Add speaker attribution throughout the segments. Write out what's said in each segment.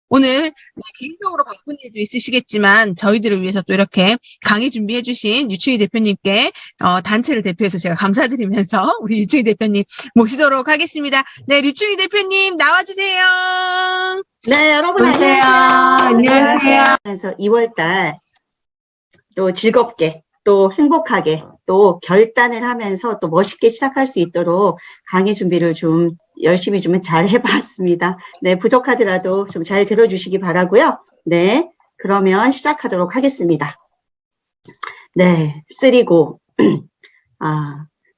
Speaker 1: 오늘 개인적으로 바쁜 일도 있으시겠지만 저희들을 위해서 또 이렇게 강의 준비해 주신 유충희 대표님께 단체를 대표해서 제가 감사드리면서 우리 유충희 대표님 모시도록 하겠습니다. 네, 유충희 대표님 나와주세요.
Speaker 2: 네, 여러분
Speaker 3: 안녕하세요.
Speaker 2: 안녕하세요. 그래서 2월달 또 즐겁게 또 행복하게 또 결단을 하면서 또 멋있게 시작할 수 있도록 강의 준비를 좀 열심히 좀 잘 해봤습니다. 네, 부족하더라도 좀 잘 들어주시기 바라고요. 네, 그러면 시작하도록 하겠습니다. 네, 쓰리고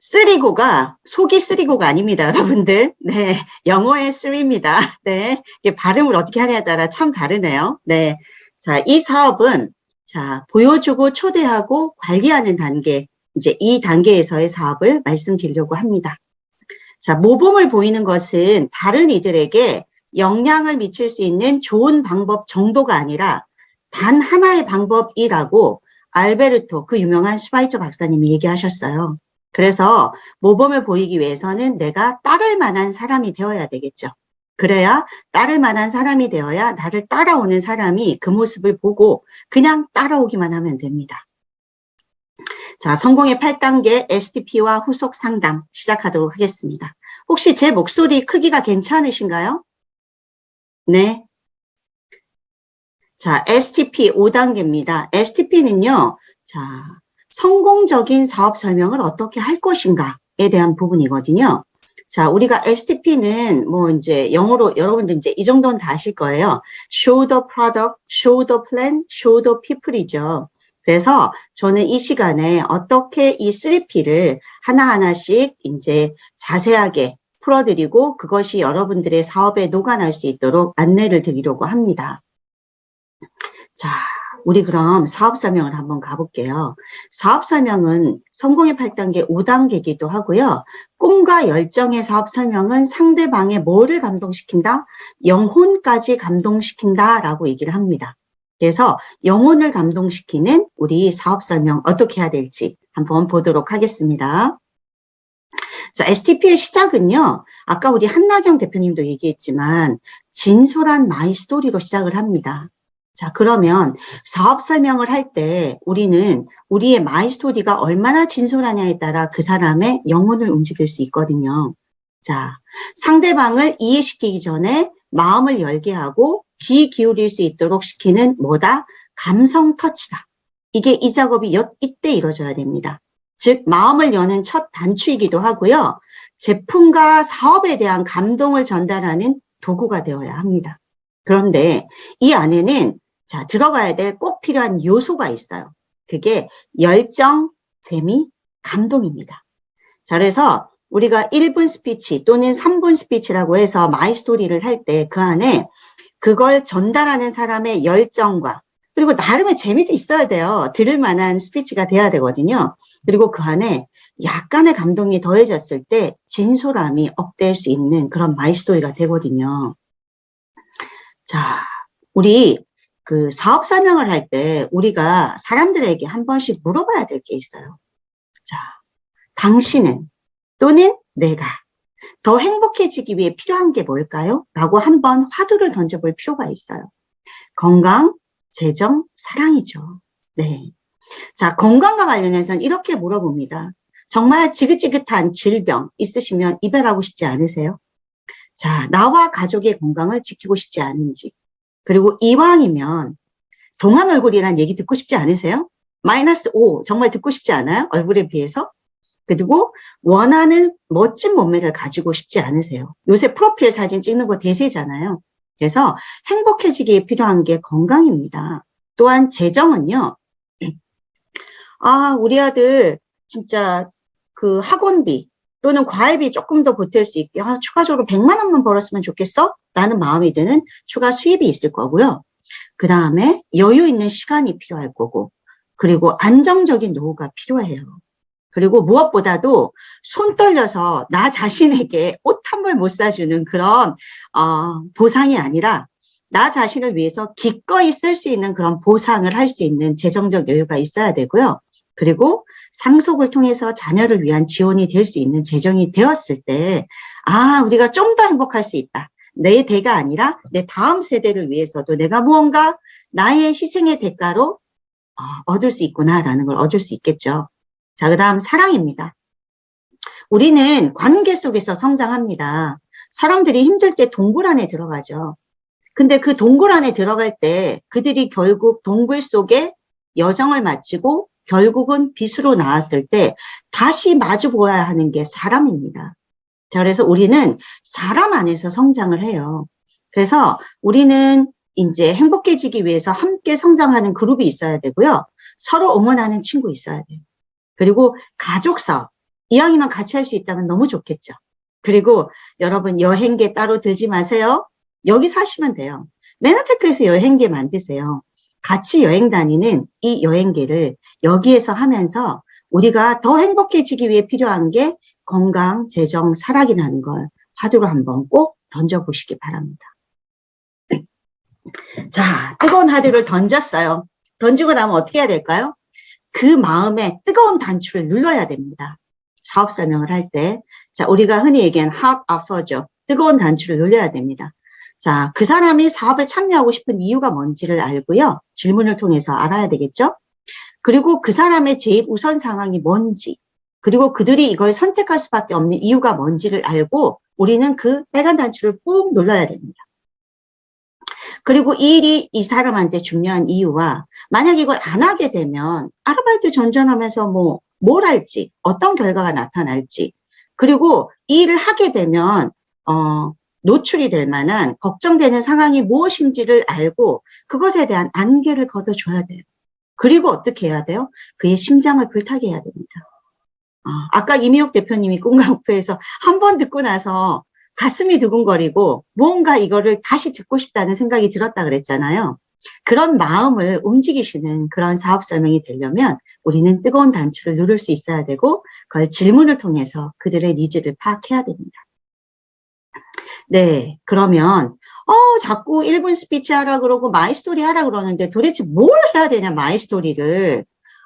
Speaker 2: 쓰리고가 속이 쓰리고가 아닙니다, 여러분들. 네, 영어의 쓰리입니다. 네, 이게 발음을 어떻게 하냐에 따라 참 다르네요. 네, 자, 이 사업은 자, 보여주고 초대하고 관리하는 단계, 이제 이 단계에서의 사업을 말씀드리려고 합니다. 자, 모범을 보이는 것은 다른 이들에게 영향을 미칠 수 있는 좋은 방법 정도가 아니라 단 하나의 방법이라고 알베르토, 그 유명한 슈바이처 박사님이 얘기하셨어요. 그래서 모범을 보이기 위해서는 내가 따를 만한 사람이 되어야 되겠죠. 그래야 따를 만한 사람이 되어야 나를 따라오는 사람이 그 모습을 보고 그냥 따라오기만 하면 됩니다. 자, 성공의 8단계 STP와 후속 상담 시작하도록 하겠습니다. 혹시 제 목소리 크기가 괜찮으신가요? 네. 자, STP 5단계입니다. STP는요, 자, 성공적인 사업 설명을 어떻게 할 것인가에 대한 부분이거든요. 자, 우리가 STP는 뭐 이제 영어로 여러분들 이제 이 정도는 다 아실 거예요. Show the product, show the plan, show the people이죠. 그래서 저는 이 시간에 어떻게 이 3P를 하나하나씩 이제 자세하게 풀어드리고 그것이 여러분들의 사업에 녹아날 수 있도록 안내를 드리려고 합니다. 자, 우리 그럼 사업 설명을 한번 가볼게요. 사업 설명은 성공의 8단계 5단계이기도 하고요. 꿈과 열정의 사업 설명은 상대방의 뭐를 감동시킨다? 영혼까지 감동시킨다라고 얘기를 합니다. 그래서 영혼을 감동시키는 우리 사업 설명 어떻게 해야 될지 한번 보도록 하겠습니다. 자, STP의 시작은요. 아까 우리 한나경 대표님도 얘기했지만 진솔한 마이 스토리로 시작을 합니다. 자, 그러면 사업 설명을 할 때 우리는 우리의 마이 스토리가 얼마나 진솔하냐에 따라 그 사람의 영혼을 움직일 수 있거든요. 자, 상대방을 이해시키기 전에 마음을 열게 하고 귀 기울일 수 있도록 시키는 뭐다? 감성 터치다. 이게 이 작업이 이때 이루어져야 됩니다. 즉, 마음을 여는 첫 단추이기도 하고요. 제품과 사업에 대한 감동을 전달하는 도구가 되어야 합니다. 그런데 이 안에는 자, 들어가야 될 꼭 필요한 요소가 있어요. 그게 열정, 재미, 감동입니다. 자, 그래서 우리가 1분 스피치 또는 3분 스피치라고 해서 마이 스토리를 할 때 그 안에 그걸 전달하는 사람의 열정과 그리고 나름의 재미도 있어야 돼요. 들을 만한 스피치가 돼야 되거든요. 그리고 그 안에 약간의 감동이 더해졌을 때 진솔함이 업될 수 있는 그런 마이 스토리가 되거든요. 자, 우리 그 사업 설명을 할 때 우리가 사람들에게 한 번씩 물어봐야 될 게 있어요. 자, 당신은 또는 내가 더 행복해지기 위해 필요한 게 뭘까요? 라고 한번 화두를 던져볼 필요가 있어요. 건강, 재정, 사랑이죠. 네. 자, 건강과 관련해서는 이렇게 물어봅니다. 정말 지긋지긋한 질병 있으시면 이별하고 싶지 않으세요? 자, 나와 가족의 건강을 지키고 싶지 않은지. 그리고 이왕이면 동안 얼굴이란 얘기 듣고 싶지 않으세요? -5 정말 듣고 싶지 않아요? 얼굴에 비해서? 그리고 원하는 멋진 몸매를 가지고 싶지 않으세요? 요새 프로필 사진 찍는 거 대세잖아요. 그래서 행복해지기에 필요한 게 건강입니다. 또한 재정은요. 우리 아들 진짜 그 학원비 또는 과외비 조금 더 보탤 수 있게 추가적으로 100만 원만 벌었으면 좋겠어? 라는 마음이 드는 추가 수입이 있을 거고요. 그 다음에 여유 있는 시간이 필요할 거고 그리고 안정적인 노후가 필요해요. 그리고 무엇보다도 손 떨려서 나 자신에게 옷 한 벌 못 사주는 그런 보상이 아니라 나 자신을 위해서 기꺼이 쓸 수 있는 그런 보상을 할 수 있는 재정적 여유가 있어야 되고요. 그리고 상속을 통해서 자녀를 위한 지원이 될 수 있는 재정이 되었을 때 우리가 좀 더 행복할 수 있다. 내 대가 아니라 내 다음 세대를 위해서도 내가 무언가 나의 희생의 대가로 얻을 수 있구나라는 걸 얻을 수 있겠죠. 자, 그다음 사랑입니다. 우리는 관계 속에서 성장합니다. 사람들이 힘들 때 동굴 안에 들어가죠. 근데 그 동굴 안에 들어갈 때 그들이 결국 동굴 속에 여정을 마치고 결국은 빛으로 나왔을 때 다시 마주 보아야 하는 게 사람입니다. 자, 그래서 우리는 사람 안에서 성장을 해요. 그래서 우리는 이제 행복해지기 위해서 함께 성장하는 그룹이 있어야 되고요. 서로 응원하는 친구 있어야 돼요. 그리고 가족 사업. 이왕이면 같이 할 수 있다면 너무 좋겠죠. 그리고 여러분 여행계 따로 들지 마세요. 여기 사시면 돼요. 메나테크에서 여행계 만드세요. 같이 여행 다니는 이 여행계를 여기에서 하면서 우리가 더 행복해지기 위해 필요한 게 건강, 재정, 사랑이라는 걸 화두로 한번 꼭 던져보시기 바랍니다. 자, 뜨거운 화두를 던졌어요. 던지고 나면 어떻게 해야 될까요? 그 마음에 뜨거운 단추를 눌러야 됩니다. 사업 설명을 할 때. 자, 우리가 흔히 얘기하는 hot offer죠. 뜨거운 단추를 눌러야 됩니다. 자, 그 사람이 사업에 참여하고 싶은 이유가 뭔지를 알고요. 질문을 통해서 알아야 되겠죠? 그리고 그 사람의 제일 우선 상황이 뭔지, 그리고 그들이 이걸 선택할 수밖에 없는 이유가 뭔지를 알고 우리는 그 빨간 단추를 꾹 눌러야 됩니다. 그리고 이 일이 이 사람한테 중요한 이유와 만약 이걸 안 하게 되면 아르바이트 전전하면서 뭘 할지, 어떤 결과가 나타날지, 그리고 이 일을 하게 되면 노출이 될 만한 걱정되는 상황이 무엇인지를 알고 그것에 대한 안개를 걷어줘야 돼요. 그리고 어떻게 해야 돼요? 그의 심장을 불타게 해야 됩니다. 아까 이미옥 대표님이 꿈과 목표에서 한 번 듣고 나서 가슴이 두근거리고 무언가 이거를 다시 듣고 싶다는 생각이 들었다 그랬잖아요. 그런 마음을 움직이시는 그런 사업 설명이 되려면 우리는 뜨거운 단추를 누를 수 있어야 되고 그걸 질문을 통해서 그들의 니즈를 파악해야 됩니다. 네, 그러면 자꾸 1분 스피치 하라 그러고 마이스토리 하라 그러는데 도대체 뭘 해야 되냐 마이스토리를.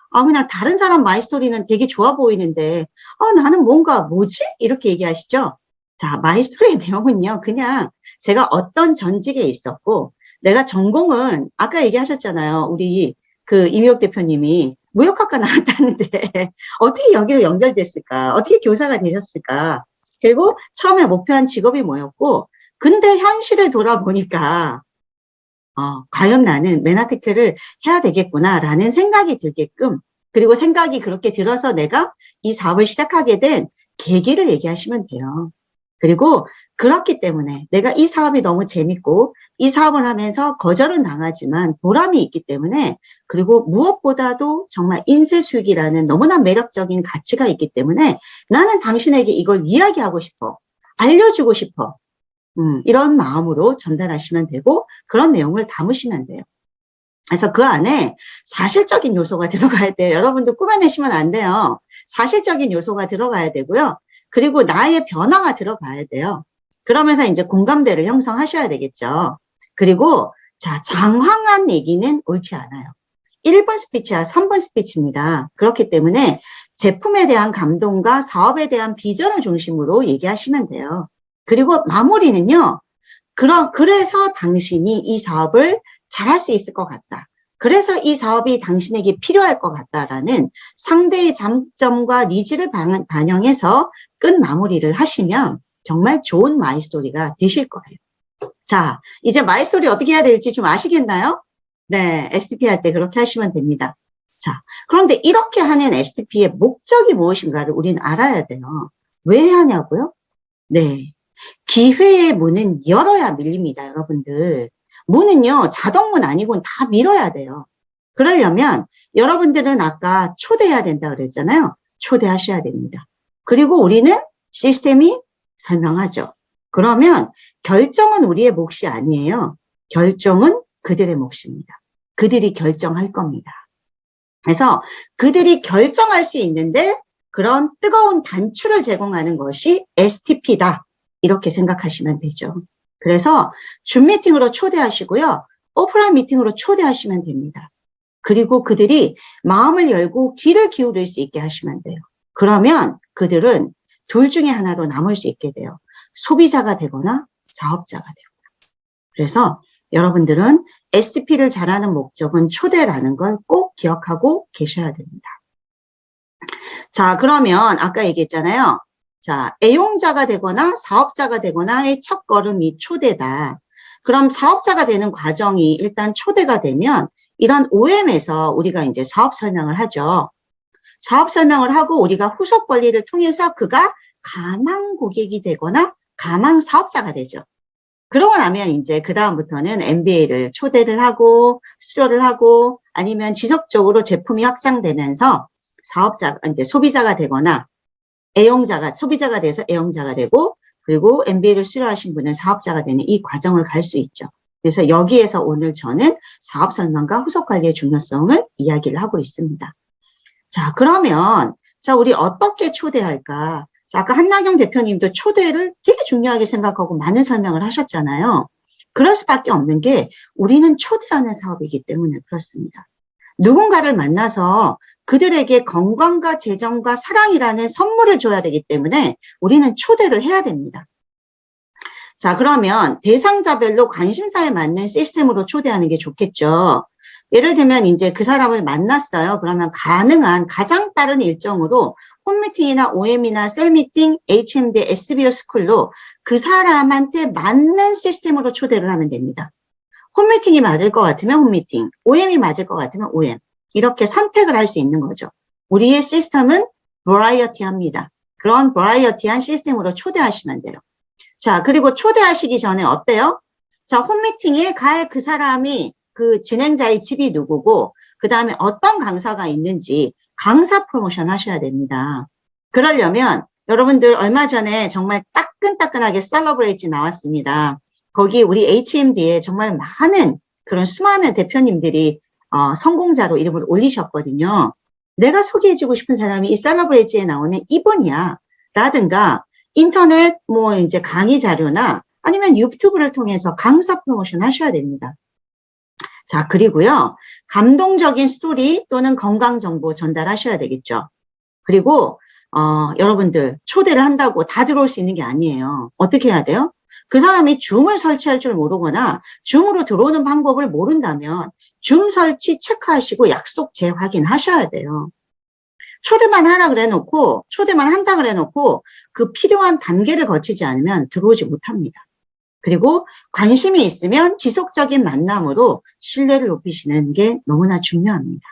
Speaker 2: 그냥 다른 사람 마이스토리는 되게 좋아 보이는데 나는 뭔가 뭐지? 이렇게 얘기하시죠? 자, 마이스토리의 내용은요. 그냥 제가 어떤 전직에 있었고 내가 전공은 아까 얘기하셨잖아요. 우리 그 이미옥 대표님이 무역학과 나왔다는데 어떻게 여기로 연결됐을까? 어떻게 교사가 되셨을까? 그리고 처음에 목표한 직업이 뭐였고 근데 현실을 돌아보니까 과연 나는 메나테크를 해야 되겠구나라는 생각이 들게끔 그리고 생각이 그렇게 들어서 내가 이 사업을 시작하게 된 계기를 얘기하시면 돼요. 그리고 그렇기 때문에 내가 이 사업이 너무 재밌고 이 사업을 하면서 거절은 당하지만 보람이 있기 때문에 그리고 무엇보다도 정말 인쇄수익이라는 너무나 매력적인 가치가 있기 때문에 나는 당신에게 이걸 이야기하고 싶어. 알려주고 싶어. 이런 마음으로 전달하시면 되고 그런 내용을 담으시면 돼요. 그래서 그 안에 사실적인 요소가 들어가야 돼요. 여러분도 꾸며내시면 안 돼요. 사실적인 요소가 들어가야 되고요. 그리고 나의 변화가 들어가야 돼요. 그러면서 이제 공감대를 형성하셔야 되겠죠. 그리고 자, 장황한 얘기는 옳지 않아요. 1분 스피치와 3분 스피치입니다. 그렇기 때문에 제품에 대한 감동과 사업에 대한 비전을 중심으로 얘기하시면 돼요. 그리고 마무리는요. 그래서 당신이 이 사업을 잘할 수 있을 것 같다. 그래서 이 사업이 당신에게 필요할 것 같다라는 상대의 장점과 니즈를 반영해서 끝 마무리를 하시면 정말 좋은 마이스토리가 되실 거예요. 자, 이제 마이스토리 어떻게 해야 될지 좀 아시겠나요? 네, STP 할 때 그렇게 하시면 됩니다. 자, 그런데 이렇게 하는 STP의 목적이 무엇인가를 우리는 알아야 돼요. 왜 하냐고요? 네, 기회의 문은 열어야 밀립니다, 여러분들. 문은요, 자동문 아니고는 다 밀어야 돼요. 그러려면 여러분들은 아까 초대해야 된다 그랬잖아요. 초대하셔야 됩니다. 그리고 우리는 시스템이 설명하죠. 그러면 결정은 우리의 몫이 아니에요. 결정은 그들의 몫입니다. 그들이 결정할 겁니다. 그래서 그들이 결정할 수 있는데 그런 뜨거운 단추를 제공하는 것이 STP다. 이렇게 생각하시면 되죠. 그래서 줌 미팅으로 초대하시고요. 오프라인 미팅으로 초대하시면 됩니다. 그리고 그들이 마음을 열고 귀를 기울일 수 있게 하시면 돼요. 그러면 그들은 둘 중에 하나로 남을 수 있게 돼요. 소비자가 되거나 사업자가 되고요. 그래서 여러분들은 STP를 잘하는 목적은 초대라는 걸 꼭 기억하고 계셔야 됩니다. 자, 그러면 아까 얘기했잖아요. 자, 애용자가 되거나 사업자가 되거나의 첫 걸음이 초대다. 그럼 사업자가 되는 과정이 일단 초대가 되면 이런 OM에서 우리가 이제 사업 설명을 하죠. 사업 설명을 하고 우리가 후속 관리를 통해서 그가 가망 고객이 되거나 가망 사업자가 되죠. 그러고 나면 이제 그다음부터는 MBA를 초대를 하고 수료를 하고 아니면 지속적으로 제품이 확장되면서 사업자, 이제 소비자가 되거나 애용자가, 소비자가 돼서 애용자가 되고 그리고 MBA를 수료하신 분은 사업자가 되는 이 과정을 갈 수 있죠. 그래서 여기에서 오늘 저는 사업 설명과 후속 관리의 중요성을 이야기를 하고 있습니다. 자, 그러면 자, 우리 어떻게 초대할까? 자, 아까 한나경 대표님도 초대를 되게 중요하게 생각하고 많은 설명을 하셨잖아요. 그럴 수밖에 없는 게 우리는 초대하는 사업이기 때문에 그렇습니다. 누군가를 만나서 그들에게 건강과 재정과 사랑이라는 선물을 줘야 되기 때문에 우리는 초대를 해야 됩니다. 자, 그러면 대상자별로 관심사에 맞는 시스템으로 초대하는 게 좋겠죠. 예를 들면 이제 그 사람을 만났어요. 그러면 가능한 가장 빠른 일정으로 홈미팅이나 OM이나 셀미팅, HMD, SBO 스쿨로 그 사람한테 맞는 시스템으로 초대를 하면 됩니다. 홈미팅이 맞을 것 같으면 홈미팅, OM이 맞을 것 같으면 OM. 이렇게 선택을 할 수 있는 거죠. 우리의 시스템은 버라이어티합니다. 그런 버라이어티한 시스템으로 초대하시면 돼요. 자, 그리고 초대하시기 전에 어때요? 자, 홈미팅에 갈 그 사람이 그 진행자의 집이 누구고 그 다음에 어떤 강사가 있는지 강사 프로모션 하셔야 됩니다. 그러려면 여러분들 얼마 전에 정말 따끈따끈하게 셀러브레이트 나왔습니다. 거기 우리 HMD에 정말 많은 그런 수많은 대표님들이 성공자로 이름을 올리셨거든요. 내가 소개해주고 싶은 사람이 이 셀러브레이트에 나오는 이분이야. 라든가 인터넷 뭐 이제 강의 자료나 아니면 유튜브를 통해서 강사 프로모션 하셔야 됩니다. 자, 그리고요. 감동적인 스토리 또는 건강 정보 전달하셔야 되겠죠. 그리고 여러분들 초대를 한다고 다 들어올 수 있는 게 아니에요. 어떻게 해야 돼요? 그 사람이 줌을 설치할 줄 모르거나 줌으로 들어오는 방법을 모른다면 줌 설치 체크하시고 약속 재확인하셔야 돼요. 초대만 하라 그래놓고 초대만 한다 그래놓고 그 필요한 단계를 거치지 않으면 들어오지 못합니다. 그리고 관심이 있으면 지속적인 만남으로 신뢰를 높이시는 게 너무나 중요합니다.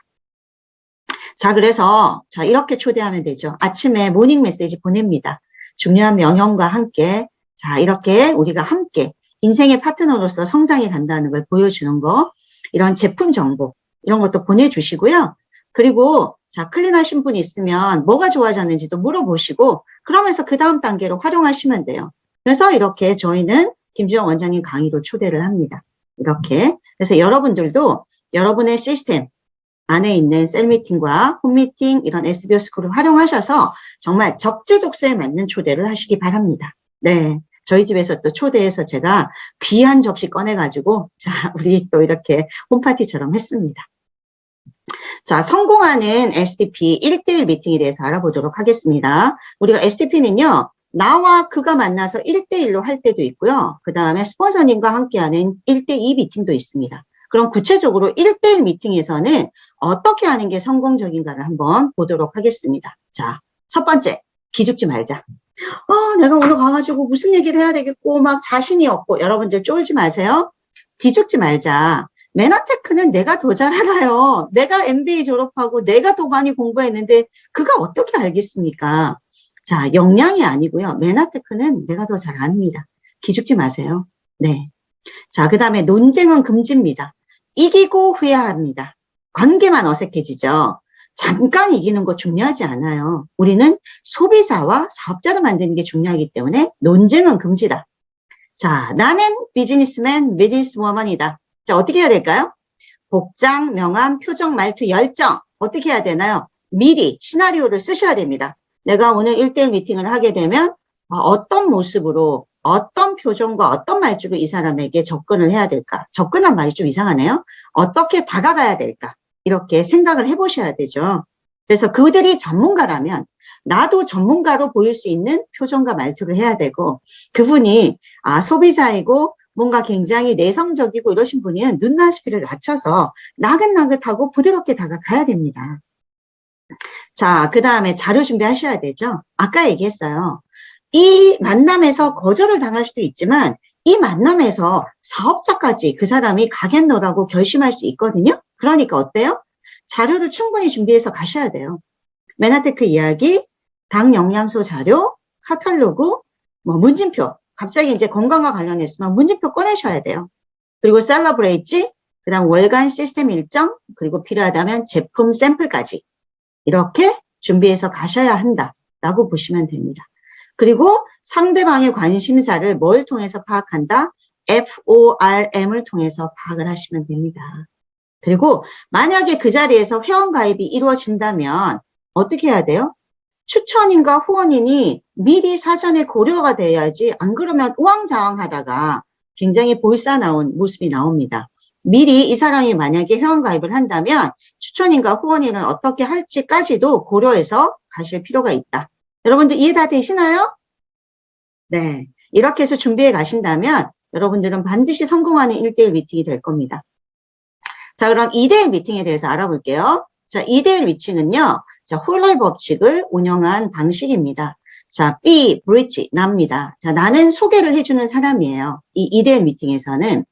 Speaker 2: 자, 그래서 자 이렇게 초대하면 되죠. 아침에 모닝 메시지 보냅니다. 중요한 명령과 함께 자 이렇게 우리가 함께 인생의 파트너로서 성장해 간다는 걸 보여주는 거 이런 제품 정보 이런 것도 보내주시고요. 그리고 자 클린하신 분이 있으면 뭐가 좋아졌는지도 물어보시고 그러면서 그 다음 단계로 활용하시면 돼요. 그래서 이렇게 저희는 김주영 원장님 강의로 초대를 합니다. 이렇게 그래서 여러분들도 여러분의 시스템 안에 있는 셀미팅과 홈미팅 이런 SBO 스쿨을 활용하셔서 정말 적재적소에 맞는 초대를 하시기 바랍니다. 네, 저희 집에서 또 초대해서 제가 귀한 접시 꺼내가지고 자 우리 또 이렇게 홈파티처럼 했습니다. 자, 성공하는 STP 1대1 미팅에 대해서 알아보도록 하겠습니다. 우리가 STP는요. 나와 그가 만나서 1대1로 할 때도 있고요. 그 다음에 스폰서님과 함께하는 1대2 미팅도 있습니다. 그럼 구체적으로 1대1 미팅에서는 어떻게 하는 게 성공적인가를 한번 보도록 하겠습니다. 자, 첫 번째, 기죽지 말자. 내가 오늘 가가지고 무슨 얘기를 해야 되겠고 막 자신이 없고 여러분들 쫄지 마세요. 기죽지 말자. 메나테크는 내가 더 잘 알아요. 내가 MBA 졸업하고 내가 더 많이 공부했는데 그가 어떻게 알겠습니까? 자, 역량이 아니고요. 메나테크는 내가 더 잘 압니다. 기죽지 마세요. 네. 자, 그 다음에 논쟁은 금지입니다. 이기고 후회합니다. 관계만 어색해지죠. 잠깐 이기는 거 중요하지 않아요. 우리는 소비자와 사업자를 만드는 게 중요하기 때문에 논쟁은 금지다. 자, 나는 비즈니스맨, 비즈니스워먼이다. 자, 어떻게 해야 될까요? 복장, 명암, 표정, 말투, 열정. 어떻게 해야 되나요? 미리 시나리오를 쓰셔야 됩니다. 내가 오늘 1대1 미팅을 하게 되면 어떤 모습으로 어떤 표정과 어떤 말투로 이 사람에게 접근을 해야 될까? 접근한 말이 좀 이상하네요. 어떻게 다가가야 될까? 이렇게 생각을 해보셔야 되죠. 그래서 그들이 전문가라면 나도 전문가로 보일 수 있는 표정과 말투를 해야 되고, 그분이 소비자이고 뭔가 굉장히 내성적이고 이러신 분이면 눈낮이를 낮춰서 나긋나긋하고 부드럽게 다가가야 됩니다. 자, 그 다음에 자료 준비하셔야 되죠. 아까 얘기했어요. 이 만남에서 거절을 당할 수도 있지만 이 만남에서 사업자까지 그 사람이 가겠노라고 결심할 수 있거든요. 그러니까 어때요? 자료를 충분히 준비해서 가셔야 돼요. 메나테크 이야기, 당 영양소 자료, 카탈로그, 문진표. 갑자기 이제 건강과 관련했으면 문진표 꺼내셔야 돼요. 그리고 셀러브레이지, 그 다음 월간 시스템 일정, 그리고 필요하다면 제품 샘플까지 이렇게 준비해서 가셔야 한다라고 보시면 됩니다. 그리고 상대방의 관심사를 뭘 통해서 파악한다? FORM을 통해서 파악을 하시면 됩니다. 그리고 만약에 그 자리에서 회원가입이 이루어진다면 어떻게 해야 돼요? 추천인과 후원인이 미리 사전에 고려가 돼야지, 안 그러면 우왕좌왕하다가 굉장히 볼싸나운 모습이 나옵니다. 미리 이 사람이 만약에 회원가입을 한다면 추천인과 후원인을 어떻게 할지까지도 고려해서 가실 필요가 있다. 여러분들 이해 다 되시나요? 네. 이렇게 해서 준비해 가신다면 여러분들은 반드시 성공하는 1대1 미팅이 될 겁니다. 자, 그럼 2대1 미팅에 대해서 알아볼게요. 자, 2대1 미팅은요, 자, 홀로의 법칙을 운영한 방식입니다. 자, B, 브릿지, 나입니다. 자, 나는 소개를 해주는 사람이에요. 이 2대1 미팅에서는.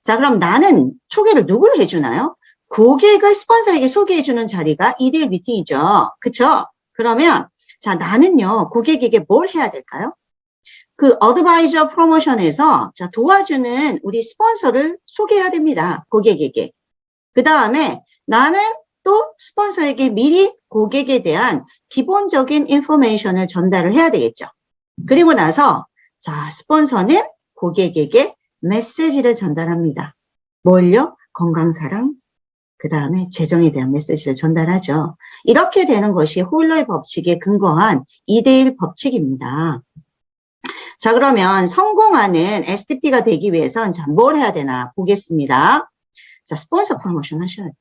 Speaker 2: 자, 그럼 나는 소개를 누구를 해주나요? 고객을 스폰서에게 소개해주는 자리가 2대1 미팅이죠. 그쵸? 그러면, 자, 나는요, 고객에게 뭘 해야 될까요? 그 어드바이저 프로모션에서 자, 도와주는 우리 스폰서를 소개해야 됩니다. 고객에게. 그 다음에 나는 또 스폰서에게 미리 고객에 대한 기본적인 인포메이션을 전달을 해야 되겠죠. 그리고 나서 자, 스폰서는 고객에게 메시지를 전달합니다. 뭘요? 건강사랑, 그 다음에 재정에 대한 메시지를 전달하죠. 이렇게 되는 것이 홀러의 법칙에 근거한 2대1 법칙입니다. 자, 그러면 성공하는 STP가 되기 위해선 자, 뭘 해야 되나 보겠습니다. 자, 스폰서 프로모션 하셔야 돼요.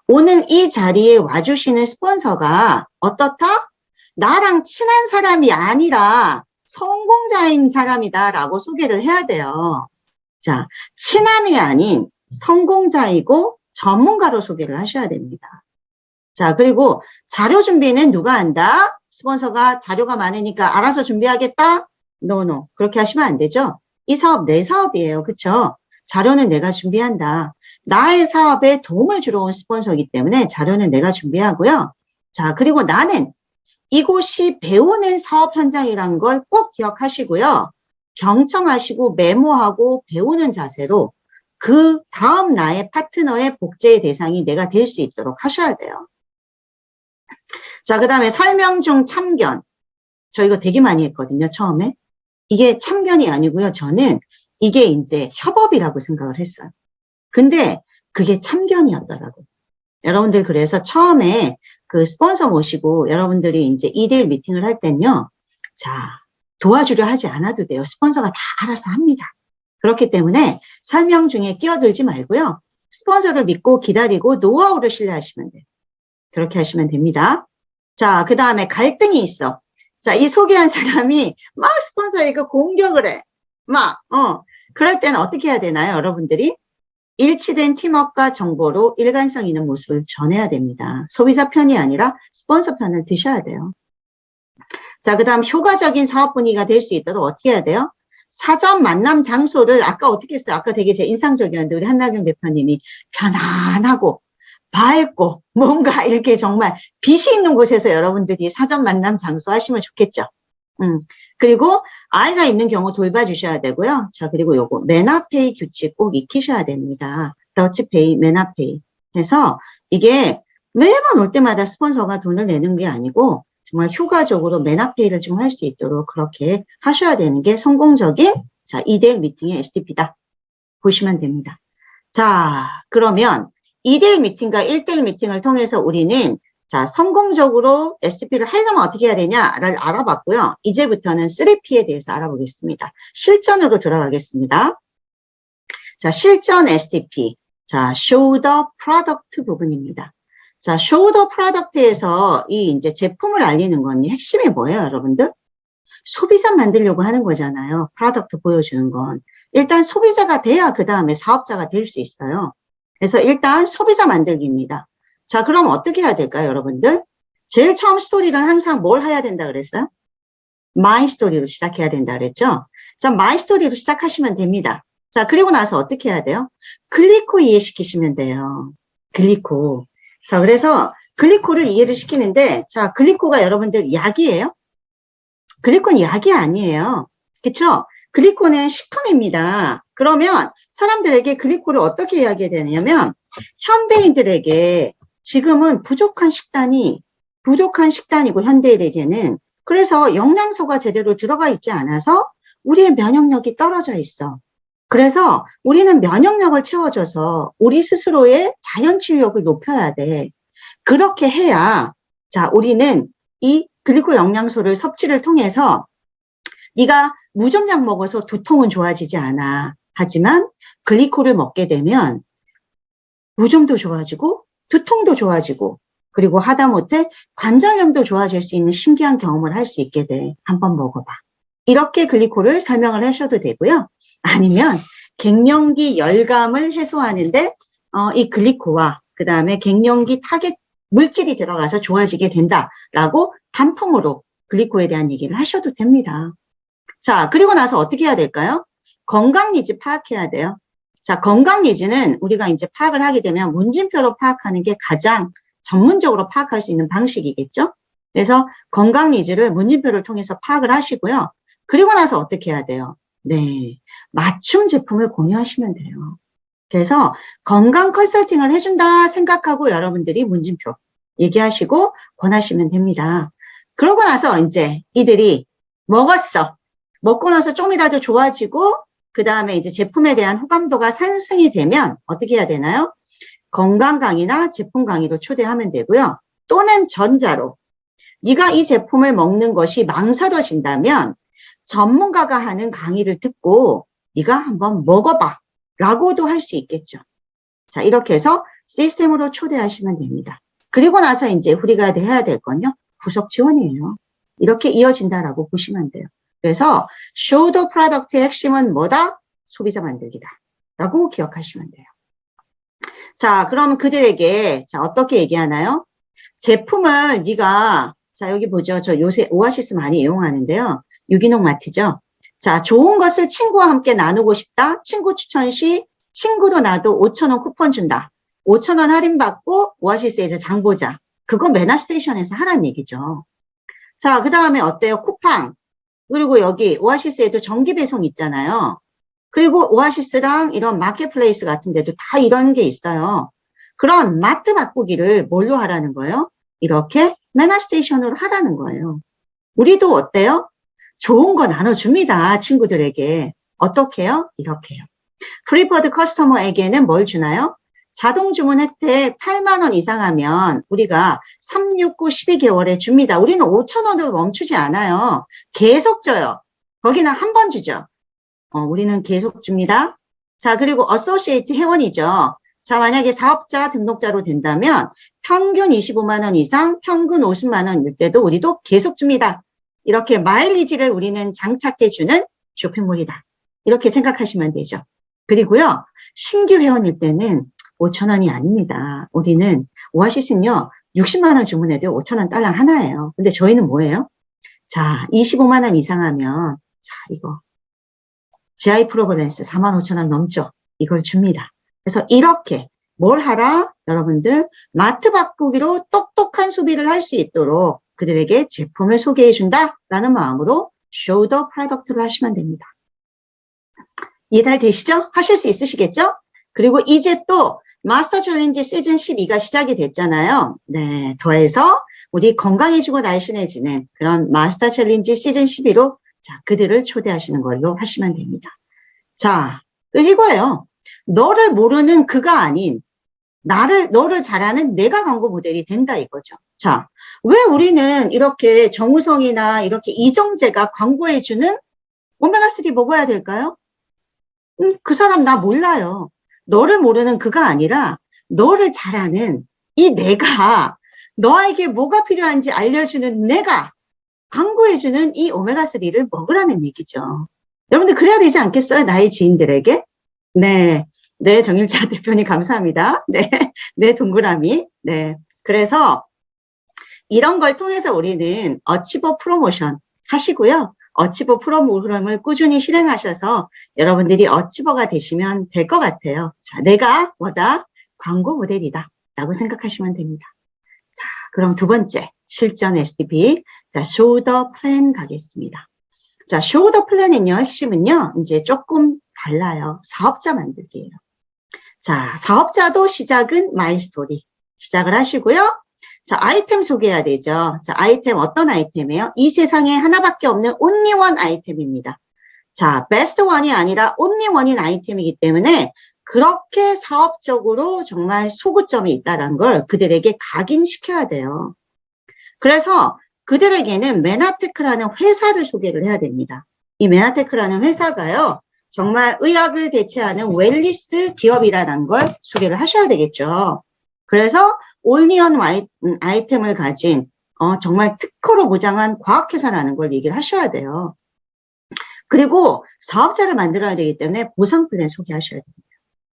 Speaker 2: 오늘 이 자리에 와주시는 스폰서가 어떻다? 나랑 친한 사람이 아니라 성공자인 사람이다라고 소개를 해야 돼요. 자, 친함이 아닌 성공자이고 전문가로 소개를 하셔야 됩니다. 자, 그리고 자료 준비는 누가 한다? 스폰서가 자료가 많으니까 알아서 준비하겠다? 노. 그렇게 하시면 안 되죠. 이 사업 내 사업이에요. 그쵸? 자료는 내가 준비한다. 나의 사업에 도움을 주러 온 스폰서이기 때문에 자료는 내가 준비하고요. 자, 그리고 나는 이곳이 배우는 사업 현장이란 걸 꼭 기억하시고요. 경청하시고 메모하고 배우는 자세로 그 다음 나의 파트너의 복제의 대상이 내가 될 수 있도록 하셔야 돼요. 자, 그 다음에 설명 중 참견. 저 이거 되게 많이 했거든요, 처음에. 이게 참견이 아니고요. 저는 이게 이제 협업이라고 생각을 했어요. 근데 그게 참견이었더라고요. 여러분들 그래서 처음에 그 스폰서 모시고 여러분들이 이제 2대1 미팅을 할 땐요. 자, 도와주려 하지 않아도 돼요. 스폰서가 다 알아서 합니다. 그렇기 때문에 설명 중에 끼어들지 말고요. 스폰서를 믿고 기다리고 노하우를 신뢰하시면 돼요. 그렇게 하시면 됩니다. 자, 그 다음에 갈등이 있어. 자, 이 소개한 사람이 막 스폰서에게 공격을 해. 그럴 때는 어떻게 해야 되나요, 여러분들이? 일치된 팀워크와 정보로 일관성 있는 모습을 전해야 됩니다. 소비자 편이 아니라 스폰서 편을 드셔야 돼요. 자, 그 다음 효과적인 사업 분위기가 될 수 있도록 어떻게 해야 돼요? 사전 만남 장소를 아까 어떻게 했어요? 아까 되게 제 인상적이었는데 우리 한나경 대표님이 편안하고 밝고 뭔가 이렇게 정말 빛이 있는 곳에서 여러분들이 사전 만남 장소 하시면 좋겠죠. 그리고 아이가 있는 경우 돌봐주셔야 되고요. 자, 그리고 요거 메나페이 규칙 꼭 익히셔야 됩니다. 더치페이, 메나페이 해서 이게 매번 올 때마다 스폰서가 돈을 내는 게 아니고 정말 효과적으로 메나페이를 좀 할 수 있도록 그렇게 하셔야 되는 게 성공적인 자 2대1 미팅의 STP다. 보시면 됩니다. 자, 그러면 2대1 미팅과 1대1 미팅을 통해서 우리는 자, 성공적으로 STP를 하려면 어떻게 해야 되냐를 알아봤고요. 이제부터는 3P에 대해서 알아보겠습니다. 실전으로 들어가겠습니다. 자, 실전 STP. 자, show the product 부분입니다. 자, show the product에서 이 이제 제품을 알리는 건 핵심이 뭐예요, 여러분들? 소비자 만들려고 하는 거잖아요. 프로덕트 보여주는 건. 일단 소비자가 돼야 그 다음에 사업자가 될 수 있어요. 그래서 일단 소비자 만들기입니다. 자, 그럼 어떻게 해야 될까요, 여러분들? 제일 처음 스토리는 항상 뭘 해야 된다 그랬어요? 마이 스토리로 시작해야 된다 그랬죠? 자, 마이 스토리로 시작하시면 됩니다. 자, 그리고 나서 어떻게 해야 돼요? 글리코 이해시키시면 돼요. 글리코. 자, 그래서 글리코를 이해를 시키는데, 자, 글리코가 여러분들 약이에요? 글리코는 약이 아니에요. 그쵸? 글리코는 식품입니다. 그러면 사람들에게 글리코를 어떻게 이야기해야 되냐면, 현대인들에게 지금은 부족한 식단이고, 현대인에게는. 그래서 영양소가 제대로 들어가 있지 않아서 우리의 면역력이 떨어져 있어. 그래서 우리는 면역력을 채워줘서 우리 스스로의 자연치유력을 높여야 돼. 그렇게 해야, 자, 우리는 이 글리코 영양소를 섭취를 통해서 네가 무좀약 먹어서 두통은 좋아지지 않아. 하지만 글리코를 먹게 되면 무좀도 좋아지고 두통도 좋아지고 그리고 하다못해 관절염도 좋아질 수 있는 신기한 경험을 할 수 있게 돼. 한번 먹어봐. 이렇게 글리코를 설명을 하셔도 되고요. 아니면 갱년기 열감을 해소하는데 이 글리코와 그 다음에 갱년기 타겟 물질이 들어가서 좋아지게 된다라고 단품으로 글리코에 대한 얘기를 하셔도 됩니다. 자, 그리고 나서 어떻게 해야 될까요? 건강 니즈 파악해야 돼요. 자, 건강 니즈는 우리가 이제 파악을 하게 되면 문진표로 파악하는 게 가장 전문적으로 파악할 수 있는 방식이겠죠? 그래서 건강 니즈를 문진표를 통해서 파악을 하시고요. 그리고 나서 어떻게 해야 돼요? 네, 맞춤 제품을 공유하시면 돼요. 그래서 건강 컨설팅을 해준다 생각하고 여러분들이 문진표 얘기하시고 권하시면 됩니다. 그러고 나서 이제 이들이 먹었어. 먹고 나서 좀이라도 좋아지고 그 다음에 이제 제품에 대한 호감도가 상승이 되면 어떻게 해야 되나요? 건강 강의나 제품 강의로 초대하면 되고요. 또는 전자로 네가 이 제품을 먹는 것이 망설여진다면 전문가가 하는 강의를 듣고 네가 한번 먹어봐 라고도 할 수 있겠죠. 자, 이렇게 해서 시스템으로 초대하시면 됩니다. 그리고 나서 이제 우리가 해야 될 건요. 후속 지원이에요. 이렇게 이어진다라고 보시면 돼요. 그래서 show the product의 핵심은 뭐다? 소비자 만들기다 라고 기억하시면 돼요. 자, 그럼 그들에게 자 어떻게 얘기하나요? 제품을 네가 자 여기 보죠. 저 요새 오아시스 많이 이용하는데요. 유기농 마트죠. 자, 좋은 것을 친구와 함께 나누고 싶다. 친구 추천 시 친구도 나도 5,000원 쿠폰 준다. 5,000원 할인받고 오아시스에서 장 보자. 그거 메나스테이션에서 하라는 얘기죠. 자, 그 다음에 어때요? 쿠팡. 그리고 여기 오아시스에도 정기 배송 있잖아요. 그리고 오아시스랑 이런 마켓플레이스 같은 데도 다 이런 게 있어요. 그런 마트 바꾸기를 뭘로 하라는 거예요? 이렇게 메나스테이션으로 하라는 거예요. 우리도 어때요? 좋은 거 나눠줍니다. 친구들에게. 어떻게 해요? 이렇게 해요. 프리퍼드 커스터머에게는 뭘 주나요? 자동 주문 혜택 8만 원 이상 하면 우리가 3, 6, 9, 12개월에 줍니다. 우리는 5,000원으로 멈추지 않아요. 계속 줘요. 거기는 한 번 주죠. 우리는 계속 줍니다. 자, 그리고 어소시에이트 회원이죠. 자, 만약에 사업자 등록자로 된다면 평균 25만 원 이상, 평균 50만 원일 때도 우리도 계속 줍니다. 이렇게 마일리지를 우리는 장착해주는 쇼핑몰이다. 이렇게 생각하시면 되죠. 그리고요, 신규 회원일 때는 5,000원이 아닙니다. 우리는 오아시스는요, 60만 원 주문해도 5,000원 딸랑 하나예요. 근데 저희는 뭐예요? 자, 25만 원 이상 하면, 자, 이거. GI 프로그램스 45,000원 넘죠? 이걸 줍니다. 그래서 이렇게 뭘 하라? 여러분들, 마트 바꾸기로 똑똑한 소비를 할 수 있도록 그들에게 제품을 소개해준다 라는 마음으로 show the product를 하시면 됩니다. 이해 잘 되시죠? 하실 수 있으시겠죠? 그리고 이제 또 마스터 챌린지 시즌 12가 시작이 됐잖아요. 네, 더해서 우리 건강해지고 날씬해지는 그런 마스터 챌린지 시즌 12로 자, 그들을 초대하시는 걸로 하시면 됩니다. 자, 이거예요. 너를 모르는 그가 아닌 너를 잘하는 내가 광고 모델이 된다 이거죠. 자, 왜 우리는 이렇게 정우성이나 이렇게 이정재가 광고해주는 오메가3 먹어야 될까요? 그 사람 나 몰라요. 너를 모르는 그가 아니라 너를 잘하는 이 내가 너에게 뭐가 필요한지 알려주는 내가 광고해주는 이 오메가3를 먹으라는 얘기죠. 여러분들 그래야 되지 않겠어요? 나의 지인들에게? 네. 네, 정일자 대표님 감사합니다. 네. 네, 동그라미. 네. 그래서 이런 걸 통해서 우리는 어치버 프로모션 하시고요. 어치버 프로그램을 꾸준히 실행하셔서 여러분들이 어치버가 되시면 될 것 같아요. 자, 내가 뭐다? 광고 모델이다. 라고 생각하시면 됩니다. 자, 그럼 두 번째 실전 SDP. 자, show the plan 가겠습니다. 자, show the plan은요, 핵심은요, 이제 조금 달라요. 사업자 만들기예요. 자, 사업자도 시작은 my story. 시작을 하시고요. 자, 아이템 소개해야 되죠. 자, 아이템 어떤 아이템이에요? 이 세상에 하나밖에 없는 only one 아이템입니다. 자, best one이 아니라 only one인 아이템이기 때문에 그렇게 사업적으로 정말 소구점이 있다는 걸 그들에게 각인시켜야 돼요. 그래서 그들에게는 메나테크라는 회사를 소개를 해야 됩니다. 이 메나테크라는 회사가요, 정말 의학을 대체하는 웰니스 기업이라는 걸 소개를 하셔야 되겠죠. 그래서 올리언 아이템을 가진 정말 특허로 무장한 과학회사라는 걸 얘기를 하셔야 돼요. 그리고 사업자를 만들어야 되기 때문에 보상 플랜 소개하셔야 됩니다.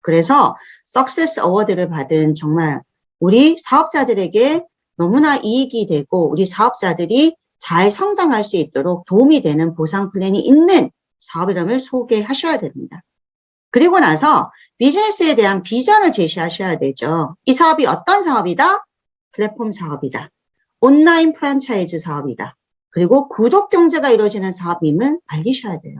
Speaker 2: 그래서 석세스 어워드를 받은 정말 우리 사업자들에게 너무나 이익이 되고 우리 사업자들이 잘 성장할 수 있도록 도움이 되는 보상 플랜이 있는 사업 이름을 소개하셔야 됩니다. 그리고 나서 비즈니스에 대한 비전을 제시하셔야 되죠. 이 사업이 어떤 사업이다? 플랫폼 사업이다. 온라인 프랜차이즈 사업이다. 그리고 구독 경제가 이루어지는 사업임을 알리셔야 돼요.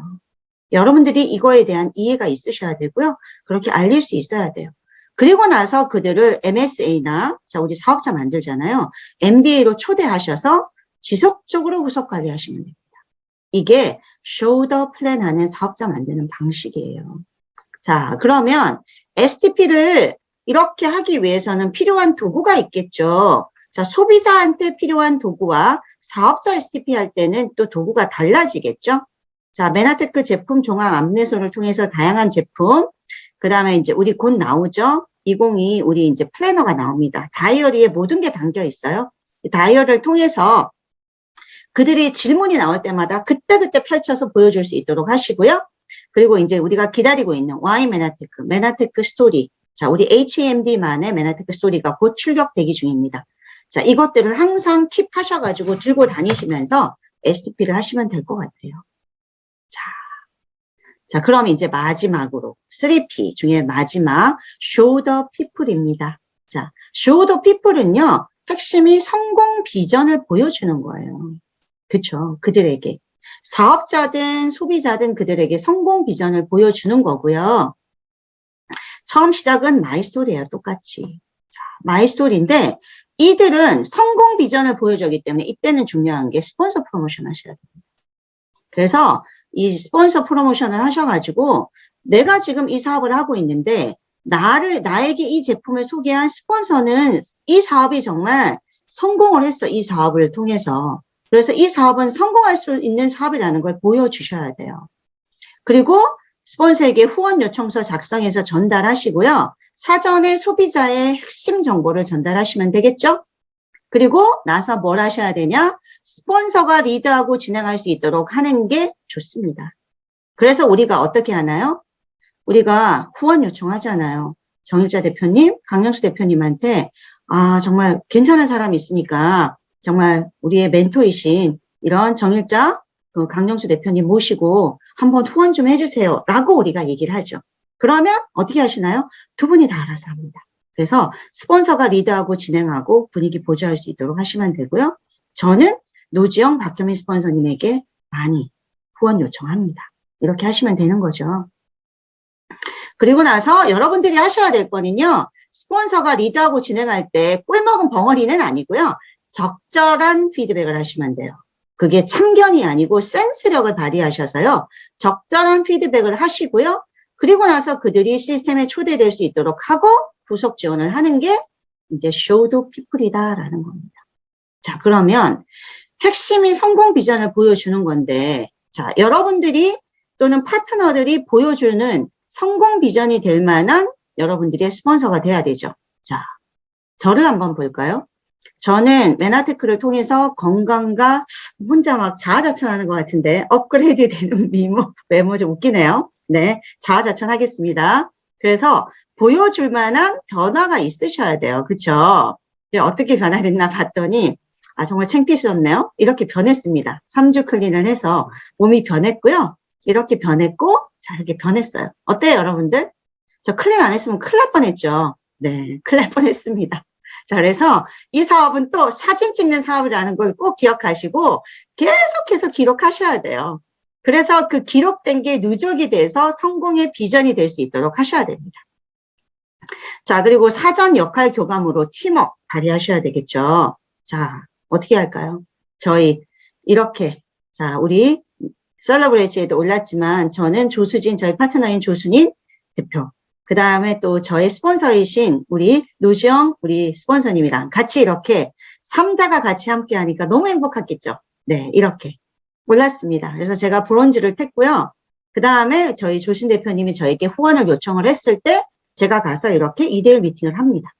Speaker 2: 여러분들이 이거에 대한 이해가 있으셔야 되고요. 그렇게 알릴 수 있어야 돼요. 그리고 나서 그들을 MSA나 자 우리 사업자 만들잖아요. MBA로 초대하셔서 지속적으로 후속 관리하시면 됩니다. 이게 show the plan 하는 사업자 만드는 방식이에요. 자, 그러면 STP를 이렇게 하기 위해서는 필요한 도구가 있겠죠. 자, 소비자한테 필요한 도구와 사업자 STP 할 때는 또 도구가 달라지겠죠. 자, 메나테크 제품 종합 안내소를 통해서 다양한 제품, 그 다음에 이제 우리 곧 나오죠. 2022 우리 이제 플래너가 나옵니다. 다이어리에 모든 게 담겨 있어요. 다이어리를 통해서 그들이 질문이 나올 때마다 그때그때 펼쳐서 보여줄 수 있도록 하시고요. 그리고 이제 우리가 기다리고 있는 Y 메나테크, 메나테크 스토리. 자, 우리 HMD만의 메나테크 스토리가 곧 출격 대기 중입니다. 자, 이것들을 항상 킵하셔가지고 들고 다니시면서 STP를 하시면 될 것 같아요. 자, 그럼 이제 마지막으로 3P 중에 마지막 show the people입니다. 자, show the people은요. 핵심이 성공 비전을 보여주는 거예요. 그쵸? 그들에게. 사업자든 소비자든 그들에게 성공 비전을 보여주는 거고요. 처음 시작은 마이스토리예요. 똑같이. 자, 마이스토리인데 이들은 성공 비전을 보여주기 때문에 이때는 중요한 게 스폰서 프로모션 하셔야 됩니다. 그래서 이 스폰서 프로모션을 하셔가지고 내가 지금 이 사업을 하고 있는데 나에게 이 제품을 소개한 스폰서는 이 사업이 정말 성공을 했어. 이 사업을 통해서. 그래서 이 사업은 성공할 수 있는 사업이라는 걸 보여주셔야 돼요. 그리고 스폰서에게 후원 요청서 작성해서 전달하시고요. 사전에 소비자의 핵심 정보를 전달하시면 되겠죠? 그리고 나서 뭘 하셔야 되냐? 스폰서가 리드하고 진행할 수 있도록 하는 게 좋습니다. 그래서 우리가 어떻게 하나요? 우리가 후원 요청하잖아요. 정일자 대표님, 강영수 대표님한테 정말 괜찮은 사람이 있으니까 정말 우리의 멘토이신 이런 정일자, 강영수 대표님 모시고 한번 후원 좀 해주세요. 라고 우리가 얘기를 하죠. 그러면 어떻게 하시나요? 두 분이 다 알아서 합니다. 그래서 스폰서가 리드하고 진행하고 분위기 보조할 수 있도록 하시면 되고요. 저는 노지영, 박현민 스폰서님에게 많이 후원 요청합니다. 이렇게 하시면 되는 거죠. 그리고 나서 여러분들이 하셔야 될 거는요. 스폰서가 리드하고 진행할 때 꿀먹은 벙어리는 아니고요. 적절한 피드백을 하시면 돼요. 그게 참견이 아니고 센스력을 발휘하셔서요. 적절한 피드백을 하시고요. 그리고 나서 그들이 시스템에 초대될 수 있도록 하고 후속 지원을 하는 게 이제 show the people이다라는 겁니다. 자, 그러면 핵심이 성공 비전을 보여주는 건데, 자, 여러분들이 또는 파트너들이 보여주는 성공 비전이 될 만한 여러분들의 스폰서가 돼야 되죠. 자, 저를 한번 볼까요? 저는 메나테크를 통해서 건강과 혼자 막 자아자찬하는 것 같은데 업그레이드 되는 외모 좀 웃기네요. 네, 자아자찬 하겠습니다. 그래서 보여줄 만한 변화가 있으셔야 돼요. 그쵸? 어떻게 변화됐나 봤더니 정말 창피스럽네요. 이렇게 변했습니다. 3주 클린을 해서 몸이 변했고요. 이렇게 변했고 자 이렇게 변했어요. 어때요 여러분들? 저 클린 안 했으면 큰일 날 뻔했죠. 네, 큰일 날 뻔했습니다. 자, 그래서 이 사업은 또 사진 찍는 사업이라는 걸 꼭 기억하시고 계속해서 기록하셔야 돼요. 그래서 그 기록된 게 누적이 돼서 성공의 비전이 될 수 있도록 하셔야 됩니다. 자, 그리고 사전 역할 교감으로 팀워크 발휘하셔야 되겠죠. 자, 어떻게 할까요? 저희 이렇게 자, 우리 셀러브레이트에도 올랐지만 저는 조수진, 저희 파트너인 조순인 대표 그 다음에 또 저의 스폰서이신 우리 노지영 우리 스폰서님이랑 같이 이렇게 3자가 같이 함께 하니까 너무 행복했겠죠. 네, 이렇게 몰랐습니다. 그래서 제가 브론즈를 탔고요. 그 다음에 저희 조신 대표님이 저에게 후원을 요청을 했을 때 제가 가서 이렇게 2대1 미팅을 합니다.